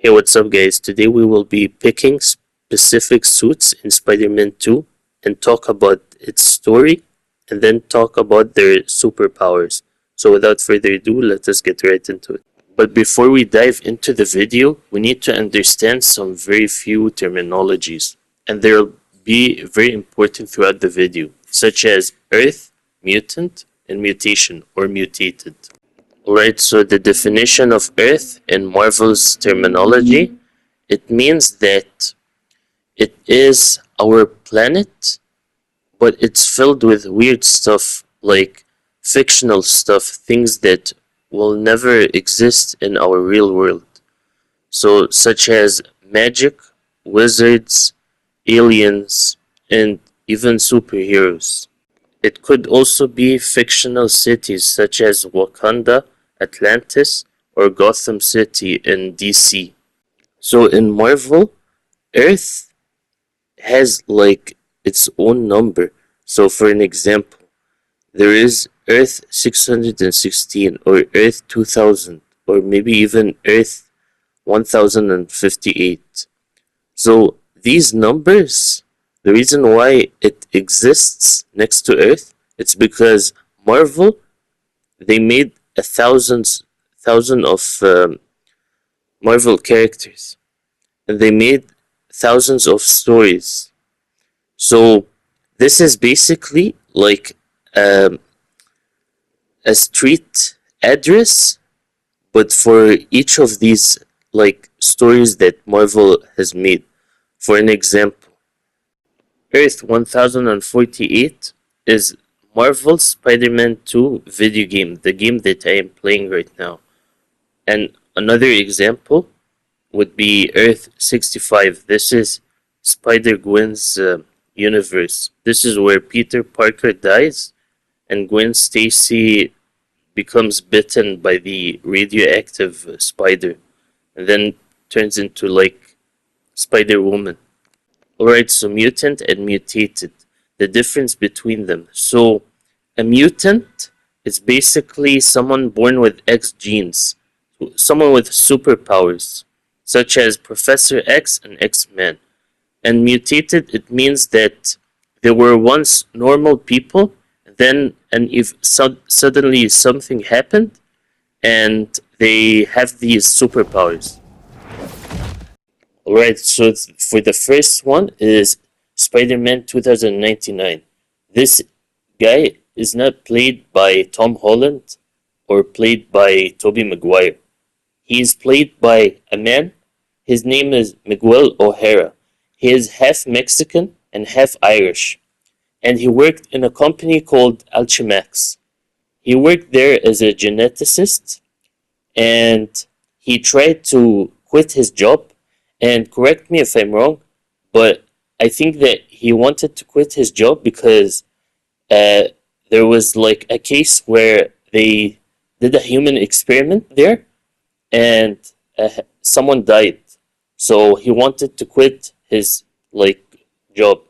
Hey, what's up, guys? Today we will be picking specific suits in Spider-Man 2 and talk about its story and then talk about their superpowers. So, without further ado, let us get right into it. But before we dive into the video, we need to understand some very few terminologies, and they'll be very important throughout the video, such as Earth, mutant, and mutation or mutated. Alright, so the definition of Earth in Marvel's terminology, it means that it is our planet, but it's filled with weird stuff, like fictional stuff, things that will never exist in our real world. So, such as magic, wizards, aliens, and even superheroes. It could also be fictional cities such as Wakanda, Atlantis, or Gotham City in DC. So in Marvel, Earth has like its own number. So for an example, there is Earth 616 or Earth 2000 or maybe even Earth 1058. So these numbers, the reason why it exists next to Earth, it's because Marvel, they made thousand of Marvel characters, and they made thousands of stories. So this is basically like a street address, but for each of these like stories that Marvel has made. For an example, Earth 1048 is Marvel's Spider-Man 2 video game, the game that I am playing right now. And another example would be Earth 65. This is Spider-Gwen's universe. This is where Peter Parker dies and Gwen Stacy becomes bitten by the radioactive spider and then turns into like Spider-Woman. Alright, so mutant and mutated, the difference between them. So, a mutant is basically someone born with X genes, someone with superpowers, such as Professor X and X-Men. And mutated, it means that they were once normal people, then and if suddenly something happened, and they have these superpowers. Alright, so for the first one is Spider-Man 2099. This guy is not played by Tom Holland or played by Tobey Maguire. He is played by a man. His name is Miguel O'Hara. He is half Mexican and half Irish. And he worked in a company called Alchemax. He worked there as a geneticist, and he tried to quit his job. And correct me if I'm wrong, but I think that he wanted to quit his job because there was like a case where they did a human experiment there, and someone died. So he wanted to quit his like job.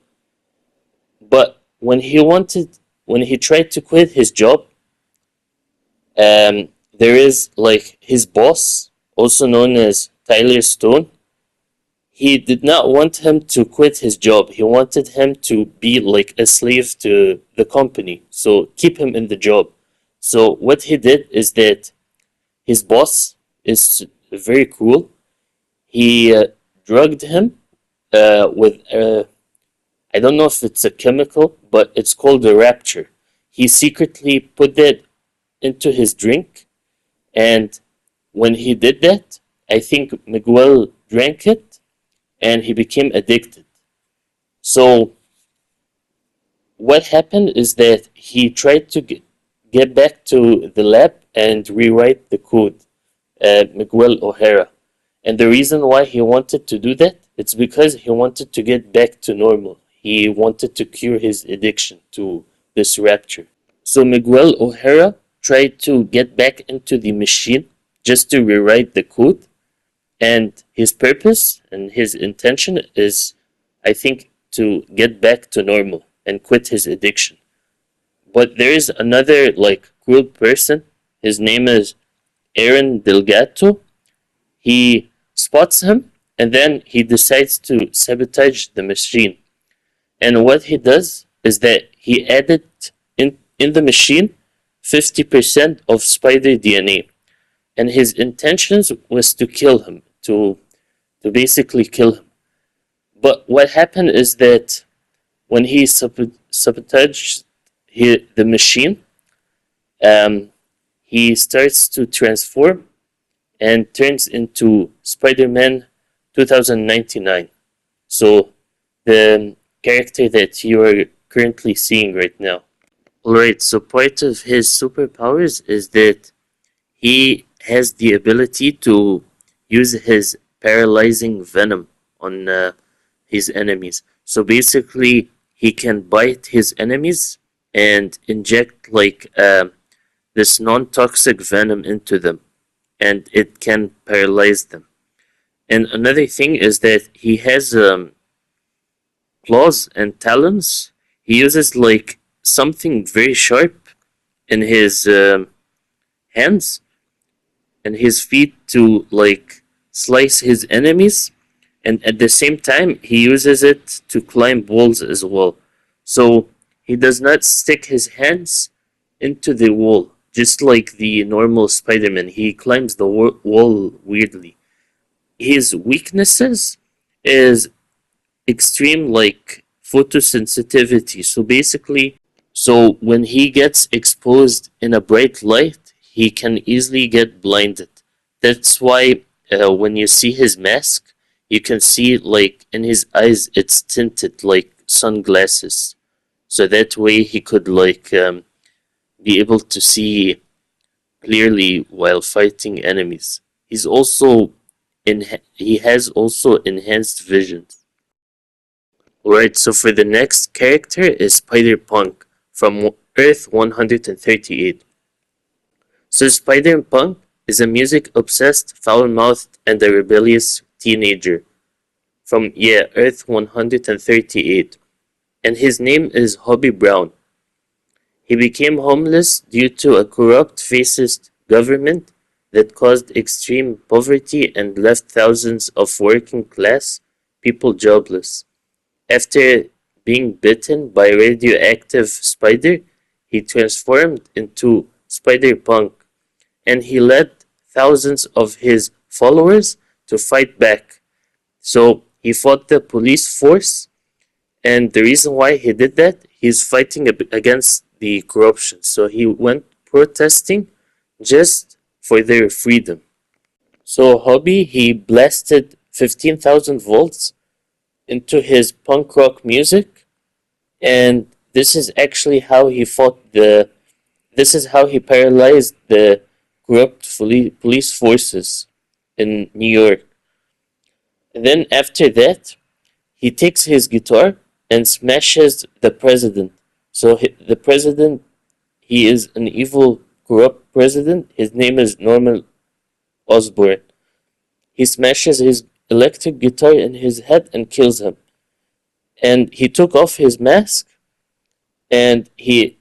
But when he tried to quit his job, there is like his boss, also known as Tyler Stone. He did not want him to quit his job. He wanted him to be like a slave to the company. So keep him in the job. So what he did is that his boss is very cruel. He drugged him with I don't know if it's a chemical, but it's called a rapture. He secretly put that into his drink, and when he did that, I think Miguel drank it, and he became addicted. So what happened is that he tried to get back to the lab and rewrite the code, Miguel O'Hara. And the reason why he wanted to do that, it's because he wanted to get back to normal. He wanted to cure his addiction to this rapture. So Miguel O'Hara tried to get back into the machine just to rewrite the code. And his purpose and his intention is, I think, to get back to normal and quit his addiction. But there is another like cruel person. His name is Aaron Delgato. He spots him, and then he decides to sabotage the machine. And what he does is that he added in the machine 50% of spider DNA. And his intentions was to kill him, to basically kill him. But what happened is that when he sabotaged the machine, um, he starts to transform and turns into Spider-Man 2099. So the character that you are currently seeing right now. Alright, so part of his superpowers is that he has the ability to use his paralyzing venom on his enemies. So basically, he can bite his enemies and inject this non-toxic venom into them, and it can paralyze them. And another thing is that he has claws and talons. He uses like something very sharp in his hands and his feet to like slice his enemies, and at the same time he uses it to climb walls as well. So he does not stick his hands into the wall just like the normal Spider-Man. He climbs the wall weirdly. His weaknesses is extreme like photosensitivity. So basically, so when he gets exposed in a bright light, he can easily get blinded. That's why when you see his mask, you can see like in his eyes it's tinted like sunglasses. So that way he could be able to see clearly while fighting enemies. He has also enhanced vision. Alright, so for the next character is Spider-Punk from Earth 138. So Spider-Punk is a music-obsessed, foul-mouthed, and a rebellious teenager from, Earth 138. And his name is Hobby Brown. He became homeless due to a corrupt, fascist government that caused extreme poverty and left thousands of working-class people jobless. After being bitten by a radioactive spider, he transformed into Spider-Punk, and he led thousands of his followers to fight back. So he fought the police force, and the reason why he did that, he's fighting against the corruption. So he went protesting just for their freedom. So Hobby, he blasted 15,000 volts into his punk rock music, and this is actually how he this is how he paralyzed the corrupt police forces in New York. And then after that, he takes his guitar and smashes the president. So the president, he is an evil, corrupt president. His name is Norman Osborn. He smashes his electric guitar in his head and kills him. And he took off his mask, and he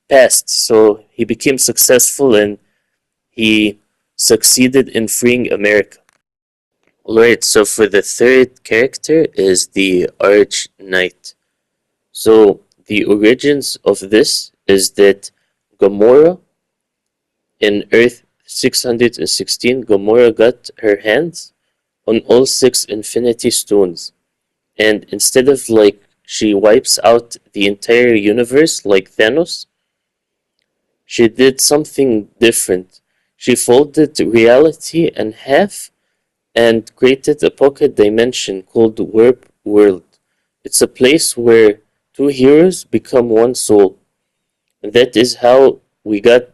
passed. So he became successful, and he succeeded in freeing America. Alright, so for the third character is the Arch Knight. So the origins of this is that Gamora in Earth 616, Gamora got her hands on all 6 Infinity Stones. And instead of she wipes out the entire universe like Thanos, she did something different. She folded reality in half and created a pocket dimension called Warp World. It's a place where 2 heroes become one soul. And that is how we got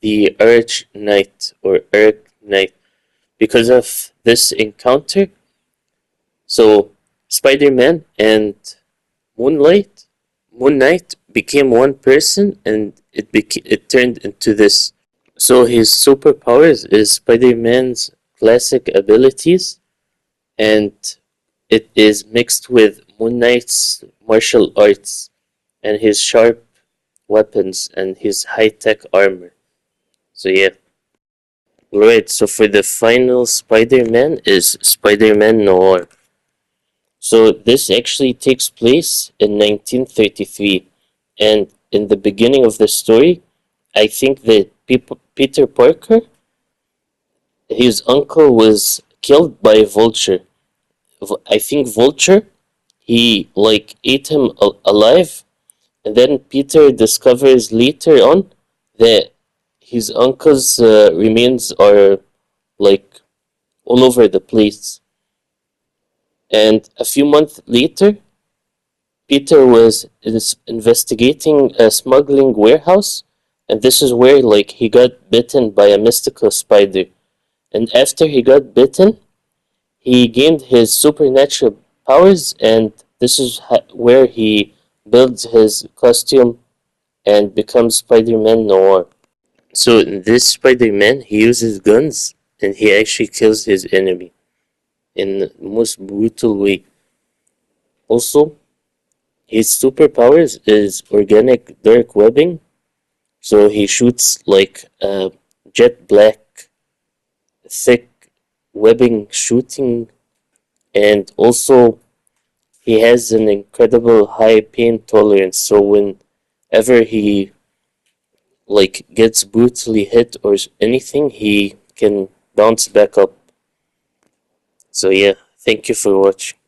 the Arch Knight or Arch Knight. Because of this encounter, so Spider-Man and Moon Knight became one person, and it turned into this. So his superpowers is Spider-Man's classic abilities, and it is mixed with Moon Knight's martial arts and his sharp weapons and his high-tech armor. So yeah. Right, so for the final Spider-Man is Spider-Man Noir. So this actually takes place in 1933, and in the beginning of the story, I think that Peter Parker, his uncle was killed by a vulture. I think vulture, he like ate him alive, and then Peter discovers later on that his uncle's remains are like all over the place. And a few months later, Peter was investigating a smuggling warehouse, and this is where like he got bitten by a mystical spider. And after he got bitten, he gained his supernatural powers, and this is where he builds his costume and becomes Spider-Man Noir. So in this Spider-Man, he uses guns and he actually kills his enemy in the most brutal way. Also, his superpowers is organic dark webbing, so he shoots like a jet black, thick webbing shooting, and also he has an incredible high pain tolerance. So whenever he like gets brutally hit or anything, he can bounce back up. So yeah, thank you for watching.